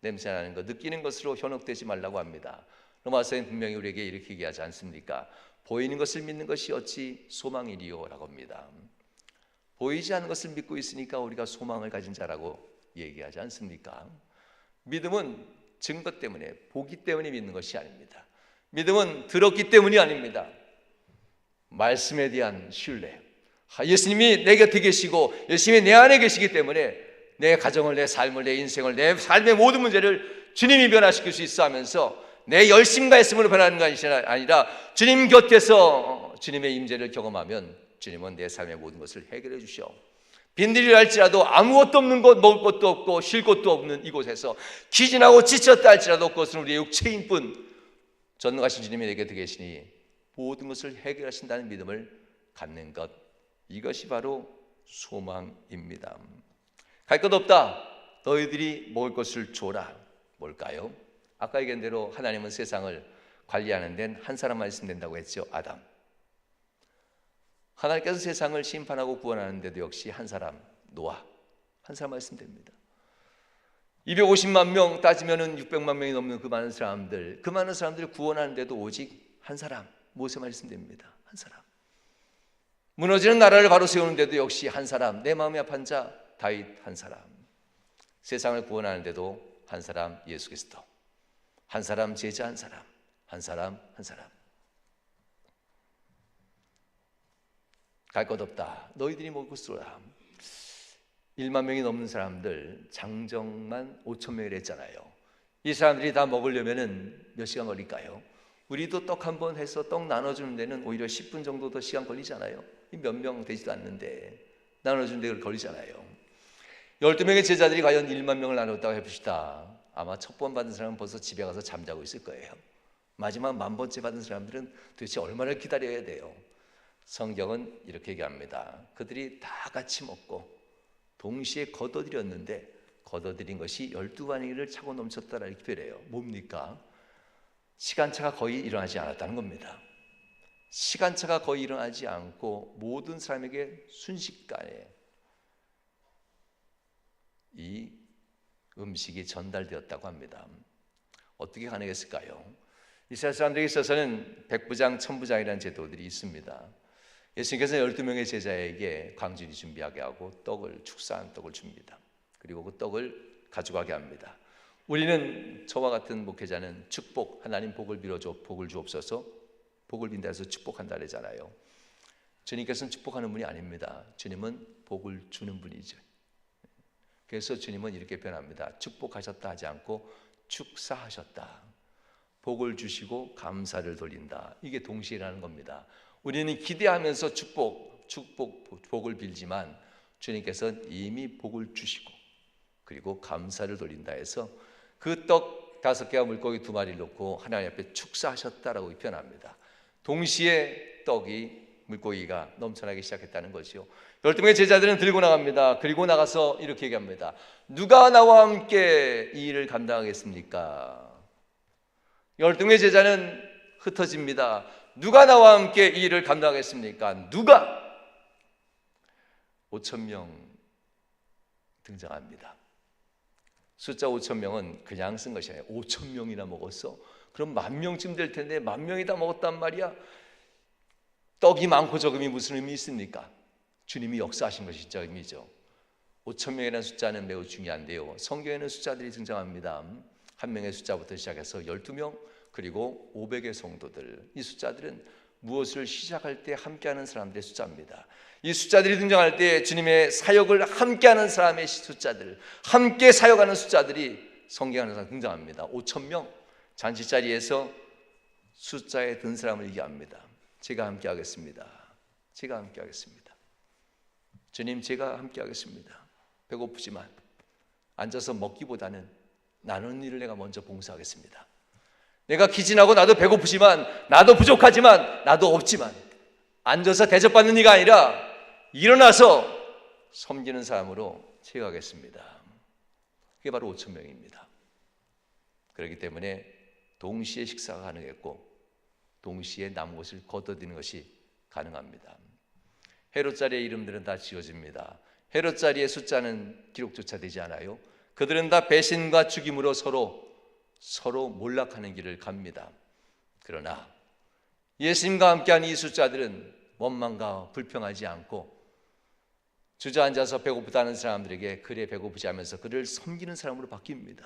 냄새나는 것, 느끼는 것으로 현혹되지 말라고 합니다. 로마서에는 분명히 우리에게 이렇게 얘기하지 않습니까? 보이는 것을 믿는 것이 어찌 소망이리요 라고 합니다. 보이지 않는 것을 믿고 있으니까 우리가 소망을 가진 자라고 얘기하지 않습니까? 믿음은 증거 때문에, 보기 때문에 믿는 것이 아닙니다. 믿음은 들었기 때문이 아닙니다. 말씀에 대한 신뢰, 예수님이 내 곁에 계시고 예수님이 내 안에 계시기 때문에 내 가정을, 내 삶을, 내 인생을, 내 삶의 모든 문제를 주님이 변화시킬 수 있어 하면서 내 열심과 애씀으로 변하는 것이 아니라 주님 곁에서 주님의 임재를 경험하면 주님은 내 삶의 모든 것을 해결해 주셔. 빈들이라 할지라도 아무것도 없는 곳, 먹을 것도 없고 쉴 곳도 없는 이곳에서 기진하고 지쳤다 할지라도 그것은 우리의 육체인 뿐 전능하신 주님이 내 곁에 계시니 모든 것을 해결하신다는 믿음을 갖는 것, 이것이 바로 소망입니다. 갈 것 없다, 너희들이 먹을 것을 줘라. 뭘까요? 아까 얘기한 대로 하나님은 세상을 관리하는 데는 한 사람만 있으면 된다고 했죠. 아담. 하나님께서 세상을 심판하고 구원하는 데도 역시 한 사람, 노아, 한 사람만 있으면 됩니다. 250만 명 따지면 600만 명이 넘는 그 많은 사람들을 구원하는 데도 오직 한 사람, 모세만 있으면 됩니다. 한 사람. 무너지는 나라를 바로 세우는 데도 역시 한 사람, 내 마음이 아픈 자 다윗 한 사람. 세상을 구원하는 데도 한 사람, 예수 그리스도. 한 사람, 제자 한 사람. 한 사람, 한 사람. 갈 것 없다, 너희들이 먹을 것을 줘라. 1만 명이 넘는 사람들, 장정만 5천 명이라 했잖아요. 이 사람들이 다 먹으려면 몇 시간 걸릴까요? 우리도 떡 한 번 해서 떡 나눠주는 데는 오히려 10분 정도 더 시간 걸리잖아요. 몇 명 되지도 않는데 나눠주는 데 걸리잖아요. 12명의 제자들이 과연 1만 명을 나눴다고 해봅시다. 아마 첫 번 받은 사람은 벌써 집에 가서 잠자고 있을 거예요. 마지막 1000번째 받은 사람들은 도대체 얼마나 기다려야 돼요? 성경은 이렇게 얘기합니다. 그들이 다 같이 먹고 동시에 거둬들였는데 거둬들인 것이 12바니를 차고 넘쳤다라 이렇게 표현해요. 뭡니까? 시간차가 거의 일어나지 않았다는 겁니다. 시간차가 거의 일어나지 않고 모든 사람에게 순식간에 이 음식이 전달되었다고 합니다. 어떻게 가능했을까요? 이스라엘 사람들에게 있어서는 백부장, 천부장이라는 제도들이 있습니다. 예수님께서 12명의 제자에게 광주리 준비하게 하고 축사한 떡을 줍니다. 그리고 그 떡을 가져가게 합니다. 우리는 저와 같은 목회자는 축복, 하나님 복을 빌어줘, 복을 주옵소서, 복을 빈다 해서 축복한다 그러잖아요. 주님께서는 축복하는 분이 아닙니다. 주님은 복을 주는 분이죠. 그래서 주님은 이렇게 표현합니다. 축복하셨다 하지 않고 축사하셨다. 복을 주시고 감사를 돌린다. 이게 동시에 일어나는 겁니다. 우리는 기대하면서 복을 빌지만 주님께서는 이미 복을 주시고 그리고 감사를 돌린다 해서 그 떡 5개와 물고기 2마리를 놓고 하나님 앞에 축사하셨다라고 표현합니다. 동시에 떡이 물고기가 넘쳐나기 시작했다는 것이요. 12명의 제자들은 들고 나갑니다. 그리고 나가서 이렇게 얘기합니다. 누가 나와 함께 이 일을 감당하겠습니까? 12명의 제자는 흩어집니다. 누가 나와 함께 이 일을 감당하겠습니까? 누가? 5,000명 등장합니다. 숫자 5,000명은 그냥 쓴 것이 아니에요. 5,000명이나 먹었어? 그럼 10,000명쯤 될 텐데 10,000명이 다 먹었단 말이야? 떡이 많고 적음이 무슨 의미 있습니까? 주님이 역사하신 것이 진짜 의미죠. 5,000명이라는 숫자는 매우 중요한데요. 성경에는 숫자들이 등장합니다. 한 명의 숫자부터 시작해서 12명, 그리고 500의 성도들. 이 숫자들은 무엇을 시작할 때 함께하는 사람들의 숫자입니다. 이 숫자들이 등장할 때 주님의 사역을 함께하는 사람의 숫자들, 함께 사역하는 숫자들이 성경에 항상 등장합니다. 5,000명, 잔치자리에서 숫자에 든 사람을 얘기합니다. 제가 함께 하겠습니다. 제가 함께 하겠습니다. 주님, 제가 함께 하겠습니다. 배고프지만 앉아서 먹기보다는 나누는 일을 내가 먼저 봉사하겠습니다. 내가 기진하고 나도 배고프지만, 나도 부족하지만, 나도 없지만 앉아서 대접받는 이가 아니라 일어나서 섬기는 사람으로 채워가겠습니다. 그게 바로 5,000명입니다. 그렇기 때문에 동시에 식사가 가능했고 동시에 남은 것을 거둬들이는 것이 가능합니다. 헤롯 자리의 이름들은 다 지워집니다. 헤롯 자리의 숫자는 기록조차 되지 않아요. 그들은 다 배신과 죽임으로 서로 몰락하는 길을 갑니다. 그러나 예수님과 함께한 이 숫자들은 원망과 불평하지 않고 주저앉아서 배고프다는 사람들에게 그래 배고프지 하면서 그를 섬기는 사람으로 바뀝니다.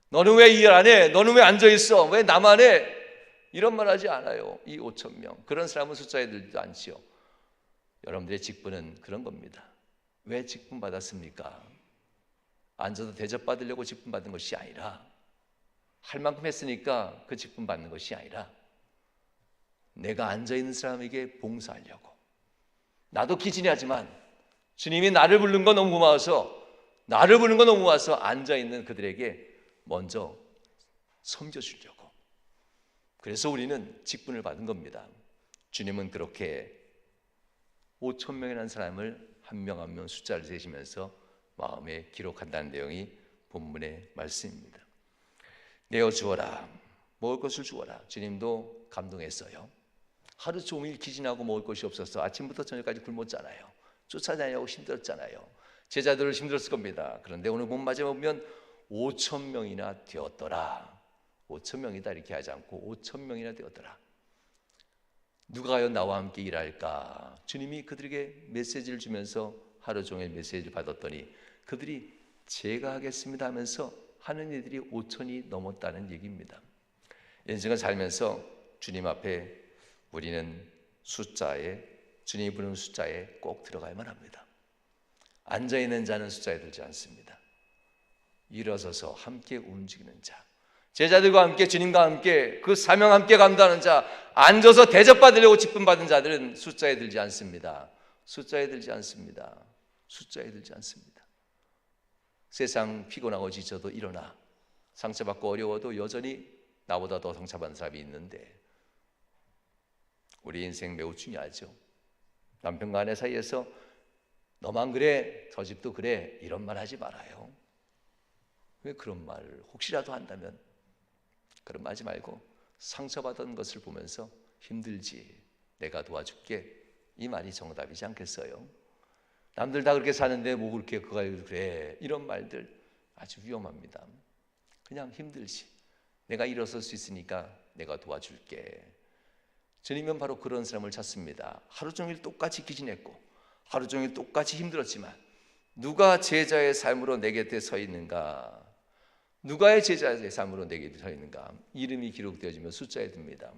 너는 왜 일 안 해? 너는 왜 앉아 있어? 왜 나만 해? 이런 말 하지 않아요. 이 5천 명. 그런 사람은 숫자에 들지도 않지요. 여러분들의 직분은 그런 겁니다. 왜 직분 받았습니까? 앉아서 대접받으려고 직분 받은 것이 아니라, 할 만큼 했으니까 그 직분 받는 것이 아니라, 내가 앉아 있는 사람에게 봉사하려고. 나도 기진하지만 주님이 나를 부른 거 너무 고마워서, 앉아 있는 그들에게 먼저 섬겨주려고. 그래서 우리는 직분을 받은 겁니다. 주님은 그렇게 5천 명이라는 사람을 한 명 한 명 숫자를 세시면서 마음에 기록한다는 내용이 본문의 말씀입니다. 내어 주어라, 먹을 것을 주어라. 주님도 감동했어요. 하루 종일 기진하고 먹을 것이 없어서 아침부터 저녁까지 굶었잖아요. 쫓아다니려고 힘들었잖아요. 제자들을 힘들었을 겁니다. 그런데 오늘 본 마지막에 보면 5천 명이나 되었더라. 5천 명이다 이렇게 하지 않고 5천 명이나 되었더라. 누가요 나와 함께 일할까? 주님이 그들에게 메시지를 주면서 하루 종일 메시지를 받았더니 그들이 제가 하겠습니다 하면서 하는 이들이 5천이 넘었다는 얘기입니다. 인생을 살면서 주님 앞에 우리는 주님이 부르는 숫자에 꼭 들어가야만 합니다. 앉아있는 자는 숫자에 들지 않습니다. 일어서서 함께 움직이는 자, 제자들과 함께 주님과 함께 그 사명 함께 감당하는 자, 앉아서 대접받으려고 직분받은 자들은 숫자에 들지 않습니다. 숫자에 들지 않습니다. 숫자에 들지 않습니다. 세상 피곤하고 지쳐도 일어나, 상처받고 어려워도 여전히 나보다 더 상처받는 사람이 있는데, 우리 인생 매우 중요하죠. 남편과 아내 사이에서 너만 그래, 저 집도 그래, 이런 말 하지 말아요. 왜 그런 말을 혹시라도 한다면 그런 말 하지 말고, 상처받은 것을 보면서 힘들지, 내가 도와줄게, 이 말이 정답이지 않겠어요? 남들 다 그렇게 사는데 뭐 그렇게 그가 그래, 이런 말들 아주 위험합니다. 그냥 힘들지, 내가 일어설 수 있으니까 내가 도와줄게. 주님은 바로 그런 사람을 찾습니다. 하루 종일 똑같이 기진했고 하루 종일 똑같이 힘들었지만 누가 제자의 삶으로 내 곁에 서 있는가? 누가의 제자의 삶으로 내 곁에 서 있는가? 이름이 기록되어지면 숫자에 듭니다.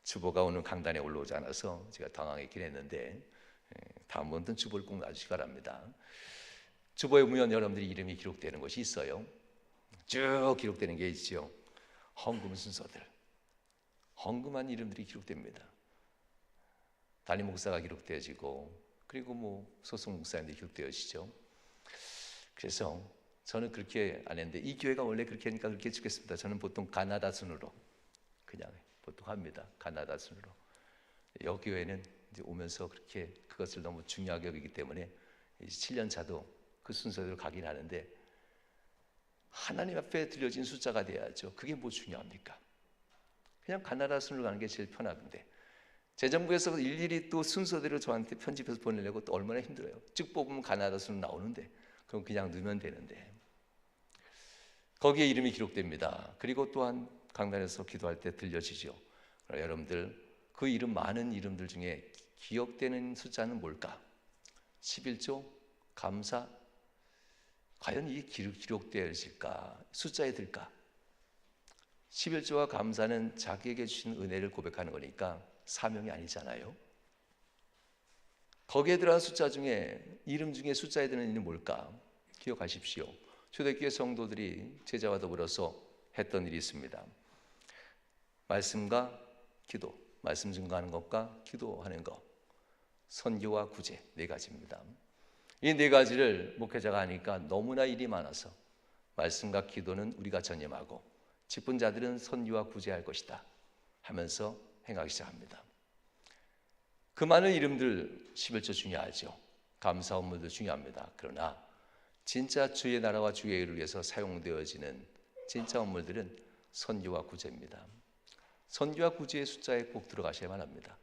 주보가 오늘 강단에 올라오지 않아서 제가 당황했긴 했는데, 다음번은 주보를 꼭 놔주시기 바랍니다. 주보에 보면 여러분들이 이름이 기록되는 것이 있어요. 쭉 기록되는 게 있죠. 헌금 순서들, 헌금한 이름들이 기록됩니다. 담임 목사가 기록되어지고, 그리고 뭐 소속 목사님들이 기록되어지죠. 그래서 저는 그렇게 안 했는데, 이 교회가 원래 그렇게 하니까 그렇게 해주겠습니다. 저는 보통 가나다 순으로 그냥 보통 합니다. 가나다 순으로. 여기 교회는 이제 오면서 그렇게 그것을 너무 중요하게 여기기 때문에 7년 차도 그 순서대로 가긴 하는데, 하나님 앞에 들려진 숫자가 돼야죠. 그게 뭐 중요합니까? 그냥 가나다 순으로 가는 게 제일 편한데, 재정부에서 일일이 또 순서대로 저한테 편집해서 보내려고 또 얼마나 힘들어요. 쭉 뽑으면 가나다 순으로 나오는데, 그럼 그냥 넣으면 되는데. 거기에 이름이 기록됩니다. 그리고 또한 강단에서 기도할 때 들려지죠. 여러분들, 그 이름, 많은 이름들 중에 기억되는 숫자는 뭘까? 11조, 감사, 과연 이게 기록되어질까? 숫자에 들까? 11조와 감사는 자기에게 주신 은혜를 고백하는 거니까 사명이 아니잖아요. 거기에 들어간 숫자 중에, 이름 중에 숫자에 드는 이름이 뭘까? 기억하십시오. 초대교회 성도들이 제자와 더불어서 했던 일이 있습니다. 말씀과 기도, 말씀 증거하는 것과 기도하는 것, 선교와 구제, 네 가지입니다. 이 네 가지를 목회자가 하니까 너무나 일이 많아서 말씀과 기도는 우리가 전념하고 직분자들은 선교와 구제할 것이다 하면서 행하기 시작합니다. 그 많은 이름들, 11조 중요하죠. 감사 업무도 중요합니다. 그러나 진짜 주의 나라와 주의 의를 위해서 사용되어지는 진짜 업무들은 선교와 구제입니다. 선교와 구제의 숫자에 꼭 들어가셔야만 합니다.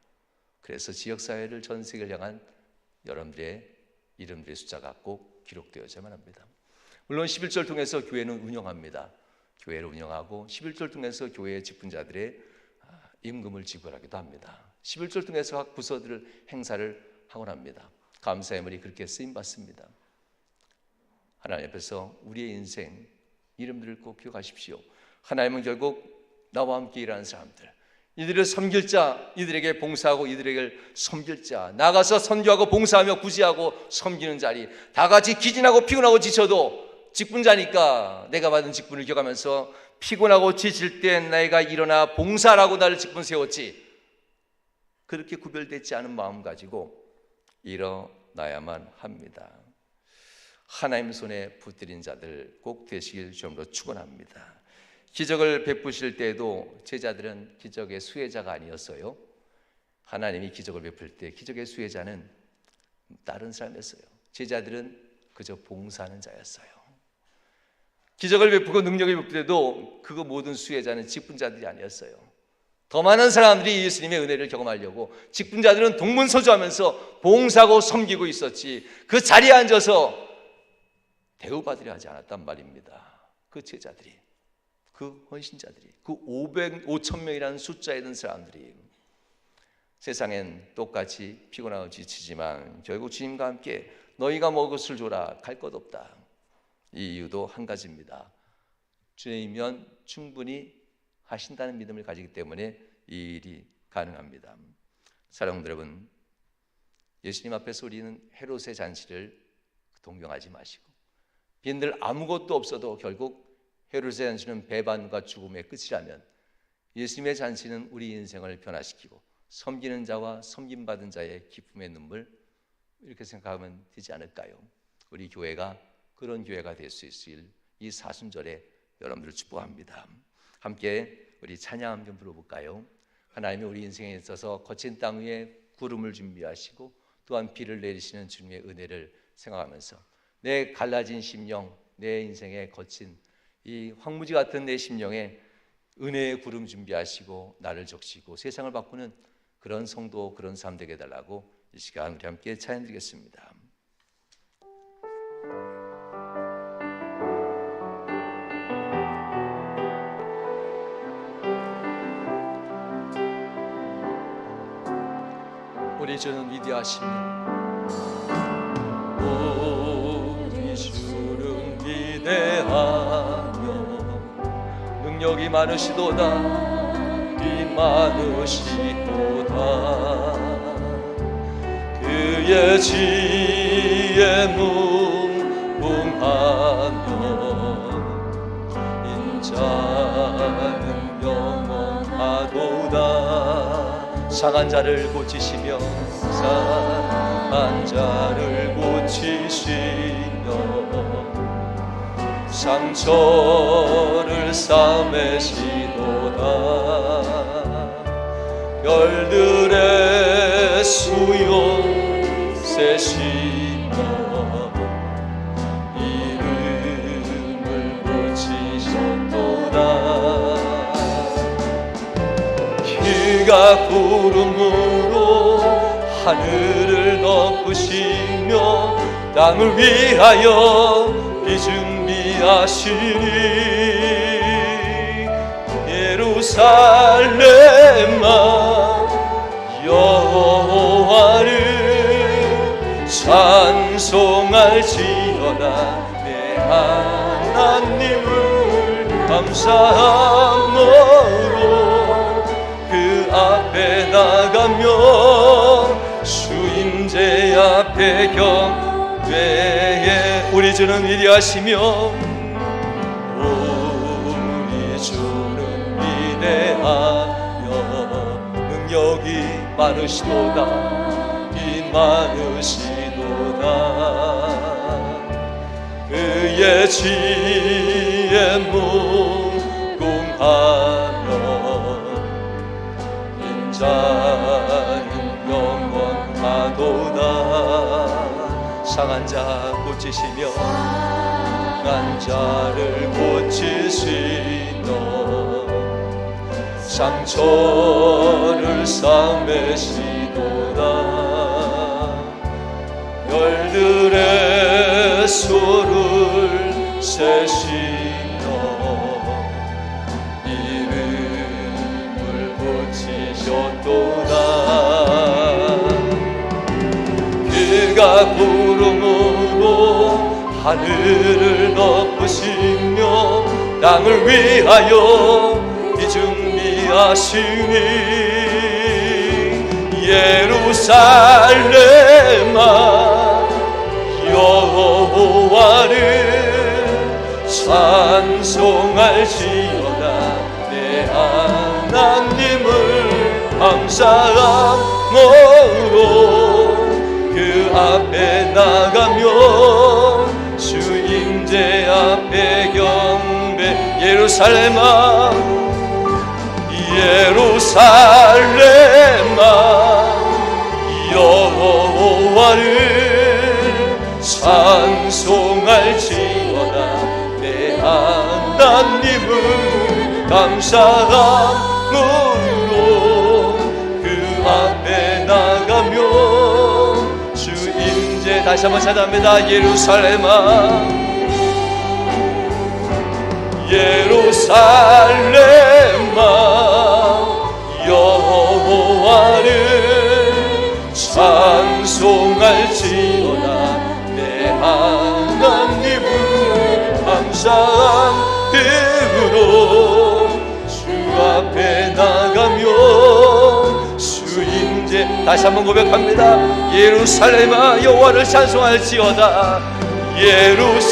그래서 지역사회를, 전 세계를 향한 여러분들의 이름들의 숫자가 꼭 기록되어야만 합니다. 물론 11조를 통해서 교회는 운영합니다. 교회를 운영하고 11조를 통해서 교회의 직분자들의 임금을 지불하기도 합니다. 11조를 통해서 각 부서들을 행사를 하곤 합니다. 감사의 물이 그렇게 쓰임받습니다. 하나님 앞에서 우리의 인생, 이름들을 꼭 기억하십시오. 하나님은 결국 나와 함께 일하는 사람들, 이들을 섬길 자, 이들에게 봉사하고 이들에게 섬길 자, 나가서 선교하고 봉사하며 구제하고 섬기는 자리, 다 같이 기진하고 피곤하고 지쳐도 직분자니까 내가 받은 직분을 기억하면서 피곤하고 지칠 땐 내가 일어나 봉사라고 나를 직분 세웠지, 그렇게 구별되지 않은 마음 가지고 일어나야만 합니다. 하나님 손에 붙들린 자들 꼭 되시길 주님으로 축원합니다. 기적을 베푸실 때에도 제자들은 기적의 수혜자가 아니었어요. 하나님이 기적을 베풀 때 기적의 수혜자는 다른 사람이었어요. 제자들은 그저 봉사하는 자였어요. 기적을 베푸고 능력을 베풀 때도 그 모든 수혜자는 직분자들이 아니었어요. 더 많은 사람들이 예수님의 은혜를 경험하려고 직분자들은 동문서주하면서 봉사하고 섬기고 있었지, 그 자리에 앉아서 대우받으려 하지 않았단 말입니다. 그 제자들이, 그 헌신자들이, 그 5,000명이라는 숫자에 있는 사람들이 세상엔 똑같이 피곤하고 지치지만 결국 주님과 함께 너희가 먹을 것을 줘라, 갈 것 없다. 이 이유도 한 가지입니다. 주님이면 충분히 하신다는 믿음을 가지기 때문에 이 일이 가능합니다. 사랑하는 여러분, 예수님 앞에서 우리는 헤롯의 잔치를 동경하지 마시고, 빈들 아무것도 없어도 결국 헤롯의 잔치는 배반과 죽음의 끝이라면 예수님의 잔치는 우리 인생을 변화시키고 섬기는 자와 섬김받은 자의 기쁨의 눈물, 이렇게 생각하면 되지 않을까요? 우리 교회가 그런 교회가 될 수 있을 이 사순절에 여러분들을 축복합니다. 함께 우리 찬양 좀 불러볼까요? 하나님이 우리 인생에 있어서 거친 땅 위에 구름을 준비하시고 또한 비를 내리시는 주님의 은혜를 생각하면서 내 갈라진 심령, 내 인생에 거친 이 황무지 같은 내 심령에 은혜의 구름 준비하시고 나를 적시고 세상을 바꾸는 그런 성도, 그런 삶 되게 해달라고 이 시간 우리 함께 찬양 드리겠습니다. 우리 주는 위대하십니다. 우리 주는 위대하며 능력이 많으시도다, 이 많으시도다. 그의 지혜 무궁하며 인자는 영원하도다. 상한 자를 고치시며 상한 자를 고치시며 상처를 싸매시도다. 별들의 수요 세시며 이름을 고치셨도다. 그가 구름으로 하늘을 덮으시며 땅을 위하여 비 준비하시니 예루살렘아 여호와를 찬송할지어다. 내 하나님을 감사함으로 앞에 나가며 주임제 앞에 경배해. 우리 주는 위대하시며 우리 주는 위대하며 능력이 많으시도다, 이 많으시도다. 그의 지혜 무궁하며 자는 영원하도다. 상한 자 고치시며 상한 자를 고치시며 상처를 싸매시도다. 별들의 수를 세시며 그가 구름으로 하늘을 덮으시며 땅을 위하여 준비하시니 예루살렘아 여호와를 찬송할지어다. 내 하나님을 감사함으로 그 앞에 나가며 주 임재 앞에 경배. 예루살렘아 예루살렘아 여호와를 찬송할지어다. 내 하나님을 감사함으로 그 앞에 나가며 주 임재. 다시 한번 찬양합니다. 예루살렘아 예루살렘아 여호와를 찬송할지어다. 내 하나님을 감사함으로 주 앞에 나가며 주 임재. 다시 한번 고백합니다. 예루살렘아 여호와를 찬송할지어다. 예루살렘아